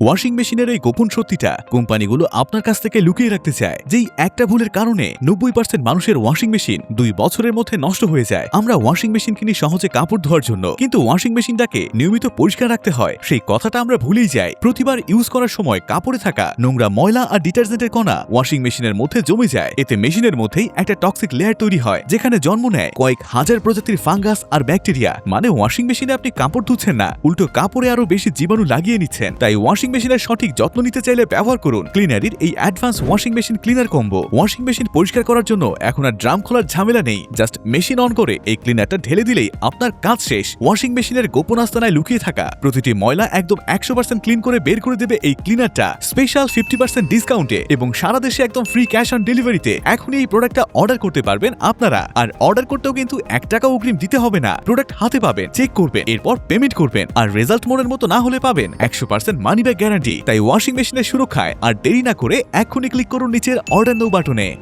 Washing মেশিনের এই গোপন সত্যিটা কোম্পানিগুলো আপনার কাছ থেকে লুকিয়ে রাখতে চায়, যেই একটা ভুলের কারণে 90% মানুষের ওয়াশিং মেশিন 2 বছরের মধ্যে নষ্ট হয়ে যায়। আমরা ওয়াশিং মেশিন কিনি সহজে কাপড় ধোয়ার জন্য, কিন্তু ওয়াশিং মেশিনটাকে নিয়মিত পরিষ্কার রাখতে হয় সেই কথাটা আমরা ভুলেই যাই। প্রতিবার ইউজ করার সময় কাপড়ে থাকা নোংরা ময়লা আর ডিটারজেন্টের কণা ওয়াশিং মেশিনের মধ্যে জমে যায়। এতে মেশিনের মধ্যেই একটা টক্সিক লেয়ার তৈরি হয়, যেখানে জন্ম নেয় কয়েক হাজার প্রজাতির ফাঙ্গাস আর ব্যাকটেরিয়া। মানে ওয়াশিং মেশিনে আপনি কাপড় ধুচ্ছেন না, উল্টো কাপড়ে আরো বেশি জীবাণু লাগিয়ে নিচ্ছেন। তাই ওয়াশিং মেশিনের সঠিক যত্ন নিতে চাইলে ব্যবহার করুন ক্লিনারির এই advance washing machine cleaner combo. Washing machine পরিষ্কার করার জন্য এখন আর ড্রাম খোলার ঝামেলা নেই, জাস্ট মেশিন অন করে এই ক্লিনারটা ঢেলে দিলেই আপনার কাজ শেষ। ওয়াশিং মেশিনের গোপন আস্তানায় লুকিয়ে থাকা প্রতিটি ময়লা একদম 100% ক্লিন করে বের করে দেবে এই ক্লিনারটা, স্পেশাল 50% ডিসকাউন্টে এবং সারা দেশে একদম ফ্রি ক্যাশ অন ডেলিভারিতে। এখনই এই প্রোডাক্টটা অর্ডার করতে পারবেন আপনারা। আর অর্ডার করতেও কিন্তু 1 টাকাও অগ্রিম দিতে হবে না। প্রোডাক্ট হাতে পাবেন, চেক করবেন, এরপর পেমেন্ট করবেন। আর রেজাল্ট মনের মতো না হলে পাবেন 100% মানি ব্যাক গ্যারান্টি। তাই ওয়াশিং মেশিনের সুরক্ষায় আর দেরি না করে এখনই ক্লিক করুন নিচের অর্ডার নাও বাটনে।